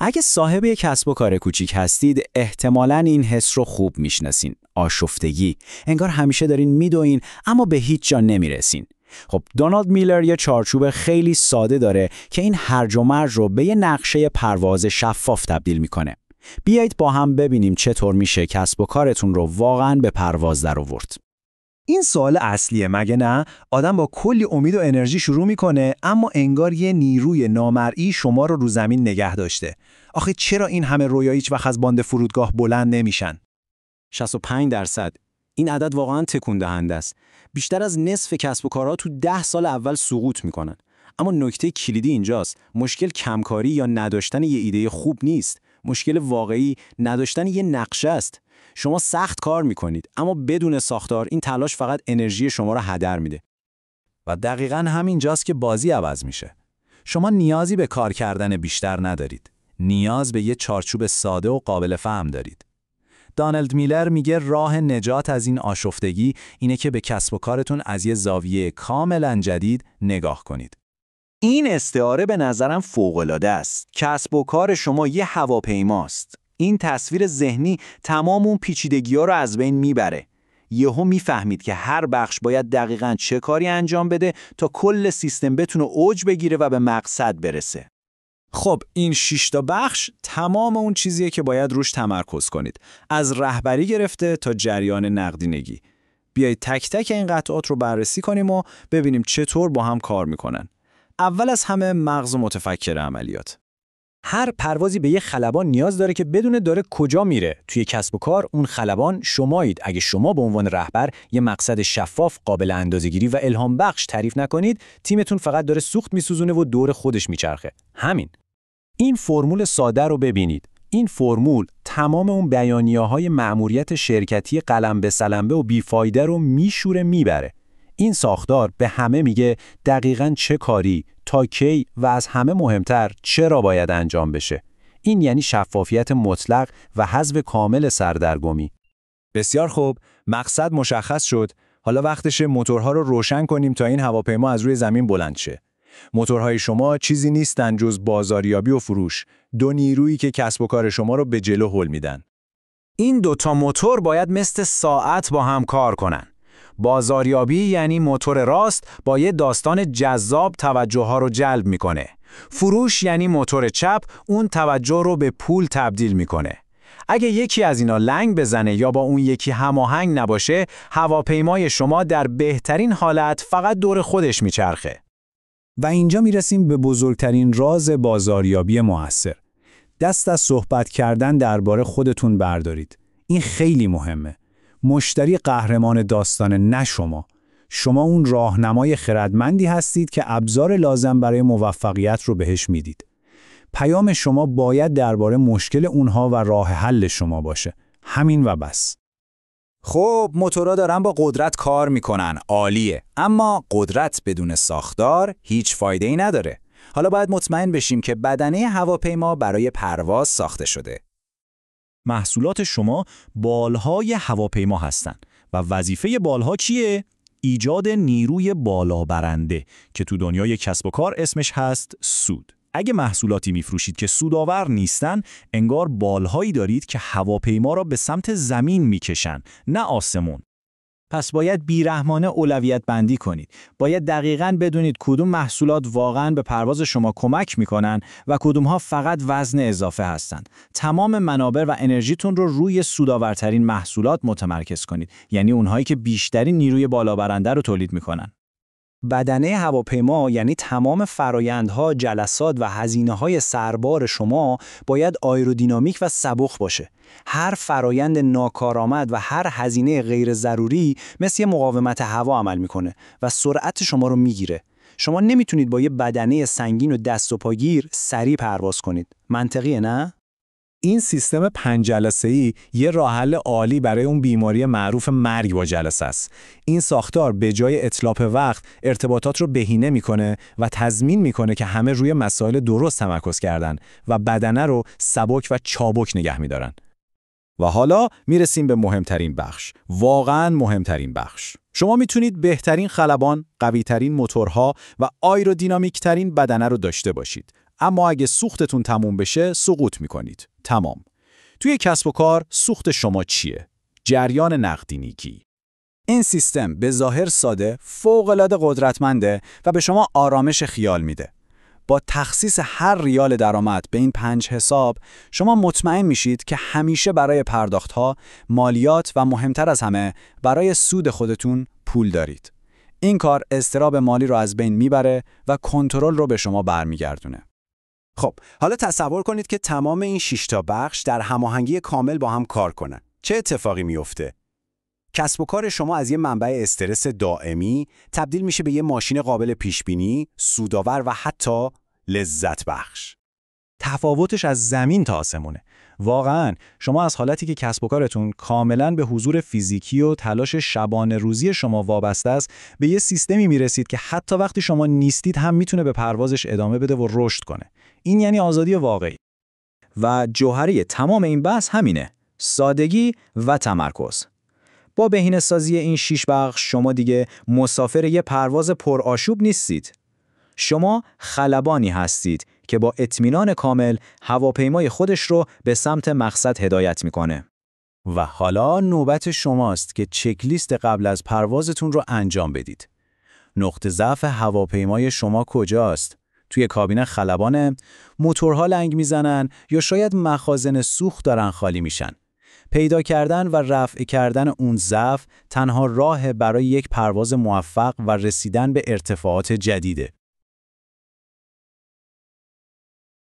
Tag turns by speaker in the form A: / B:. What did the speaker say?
A: اگه صاحب یک کسب و کار کوچیک هستید، احتمالاً این حس رو خوب میشناسین. آشفتگی. انگار همیشه دارین میدوین اما به هیچ جا نمیرسین. خب دونالد میلر یه چارچوب خیلی ساده داره که این هرج و مرج رو به یه نقشه پرواز شفاف تبدیل میکنه. بیایید با هم ببینیم چطور میشه کسب و کارتون رو واقعاً به پرواز در آورد.
B: این سوال اصلیه مگه نه؟ آدم با کلی امید و انرژی شروع میکنه اما انگار یه نیروی نامرئی شما رو زمین نگه داشته. آخه چرا این همه رویا هیچ وقت از باند فرودگاه بلند نمیشن؟
C: 65%. این عدد واقعاً تکون دهنده است. بیشتر از نصف کسب و کارها تو 10 سال اول سقوط میکنن. اما نکته کلیدی اینجاست. مشکل کمکاری یا نداشتن یه ایده خوب نیست. مشکل واقعی نداشتن یه نقشه است. شما سخت کار میکنید اما بدون ساختار این تلاش فقط انرژی شما را هدر میده.
B: و دقیقاً همینجاست که بازی عوض میشه. شما نیازی به کار کردن بیشتر ندارید. نیاز به یه چارچوب ساده و قابل فهم دارید. دانالد میلر میگه راه نجات از این آشفتگی اینه که به کسب و کارتون از یه زاویه کاملاً جدید نگاه کنید.
D: این استعاره به نظرم فوق‌العاده است. کسب و کار شما یه هواپیماست. این تصویر ذهنی تمام اون پیچیدگی‌ها رو از بین میبره. یهو میفهمید که هر بخش باید دقیقاً چه کاری انجام بده تا کل سیستم بتونه اوج بگیره و به مقصد برسه.
B: خب این 6 تا بخش تمام اون چیزیه که باید روش تمرکز کنید. از رهبری گرفته تا جریان نقدینگی. بیایید تک تک این قطعات رو بررسی کنیم و ببینیم چطور با هم کار میکنن. اول از همه مغز متفکر عملیات.
C: هر پروازی به یه خلبان نیاز داره که بدونه داره کجا میره. توی کسب و کار اون خلبان شمایید. اگه شما به عنوان رهبر یه مقصد شفاف، قابل اندازه‌گیری و الهام بخش تعریف نکنید، تیمتون فقط داره سوخت میسوزونه و دور خودش میچرخه. همین. این فرمول ساده رو ببینید. این فرمول تمام اون بیانیه‌های مأموریت شرکتی قلم به سلمبه و بیفایده رو میشوره میبره. این ساختار به همه میگه دقیقاً چه کاری، تا کی و از همه مهمتر چرا باید انجام بشه. این یعنی شفافیت مطلق و حذف کامل سردرگمی.
B: بسیار خوب، مقصد مشخص شد. حالا وقتشه موتورها رو روشن کنیم تا این هواپیما از روی زمین بلند شه. موتورهای شما چیزی نیستن جز بازاریابی و فروش. دو نیرویی که کسب و کار شما رو به جلو هل میدن.
A: این دوتا موتور باید مثل ساعت با هم کار کنن. بازاریابی یعنی موتور راست با یه داستان جذاب توجه ها رو جلب میکنه. فروش یعنی موتور چپ اون توجه رو به پول تبدیل میکنه. اگه یکی از اینا لنگ بزنه یا با اون یکی هماهنگ نباشه، هواپیمای شما در بهترین حالت فقط دور خودش میچرخه.
B: و اینجا میرسیم به بزرگترین راز بازاریابی مؤثر. دست از صحبت کردن درباره خودتون بردارید. این خیلی مهمه. مشتری قهرمان داستان نه شما. شما اون راهنمای خردمندی هستید که ابزار لازم برای موفقیت رو بهش میدید. پیام شما باید درباره مشکل اونها و راه حل شما باشه. همین و بس.
A: خب موتورا دارن با قدرت کار میکنن، عالیه. اما قدرت بدون ساختار هیچ فایده‌ای نداره. حالا باید مطمئن بشیم که بدنه هواپیما برای پرواز ساخته شده.
C: محصولات شما بالهای هواپیما هستند و وظیفه بالها چیه؟ ایجاد نیروی بالا برنده که تو دنیای کسب و کار اسمش هست سود. اگه محصولاتی میفروشید که سودآور نیستن، انگار بالهایی دارید که هواپیما را به سمت زمین میکشن، نه آسمون.
A: پس باید بیرحمانه اولویت بندی کنید. باید دقیقاً بدونید کدوم محصولات واقعاً به پرواز شما کمک میکنن و کدومها فقط وزن اضافه هستند. تمام منابع و انرژیتون رو روی سودآورترین محصولات متمرکز کنید. یعنی اونهایی که بیشترین نیروی بالا برنده رو تولید میکنن.
B: بدنه هواپیما یعنی تمام فرایندها، جلسات و هزینه‌های سربار شما باید آیرودینامیک و سبک باشه. هر فرایند ناکارآمد و هر هزینه غیر ضروری مثل مقاومت هوا عمل میکنه و سرعت شما رو میگیره. شما نمیتونید با یه بدنه سنگین و دست و پاگیر سریع پرواز کنید. منطقیه نه؟ این سیستم 5 جلسه‌ای یه راه حل عالی برای اون بیماری معروف مرگ با جلسه است. این ساختار به جای اتلاف وقت ارتباطات رو بهینه میکنه و تضمین میکنه که همه روی مسائل درست تمرکز کردن و بدنه رو سبک و چابک نگه میدارن. و حالا میرسیم به مهمترین بخش. واقعاً مهمترین بخش. شما میتونید بهترین خلبان، قوی‌ترین موتورها و آیرودینامیک‌ترین بدنه رو داشته باشید. اما اگه سوختتون تموم بشه سقوط میکنید. تمام. توی کسب و کار سوخت شما چیه؟ جریان نقدینگی. این سیستم به ظاهر ساده، فوق‌العاده قدرتمنده و به شما آرامش خیال میده. با تخصیص هر ریال درآمد به این 5 حساب، شما مطمئن میشید که همیشه برای پرداختها، مالیات و مهمتر از همه برای سود خودتون پول دارید. این کار اضطراب مالی رو از بین میبره و کنترل رو به شما برمیگردونه. خب، حالا تصور کنید که تمام این 6 تا بخش در هماهنگی کامل با هم کار کنن. چه اتفاقی میفته؟ کسب و کار شما از یه منبع استرس دائمی تبدیل میشه به یه ماشین قابل پیشبینی، سودآور و حتی لذت بخش. تفاوتش از زمین تا آسمونه. واقعاً شما از حالتی که کسب و کارتون کاملاً به حضور فیزیکی و تلاش شبانه روزی شما وابسته است، به یه سیستمی میرسید که حتی وقتی شما نیستید هم میتونه به پروازش ادامه بده و رشد کنه. این یعنی آزادی واقعی. و جوهری تمام این بحث همینه: سادگی و تمرکز. با بهینه‌سازی این 6 بخش شما دیگه مسافر یه پرواز پرآشوب نیستید. شما خلبانی هستید که با اطمینان کامل هواپیمای خودش رو به سمت مقصد هدایت میکنه. و حالا نوبت شماست که چکلیست قبل از پروازتون رو انجام بدید. نقطه ضعف هواپیمای شما کجاست؟ توی کابین خلبانه، موتورها لنگ میزنن یا شاید مخازن سوخت دارن خالی میشن. پیدا کردن و رفع کردن اون ضعف تنها راه برای یک پرواز موفق و رسیدن به ارتفاعات جدیده.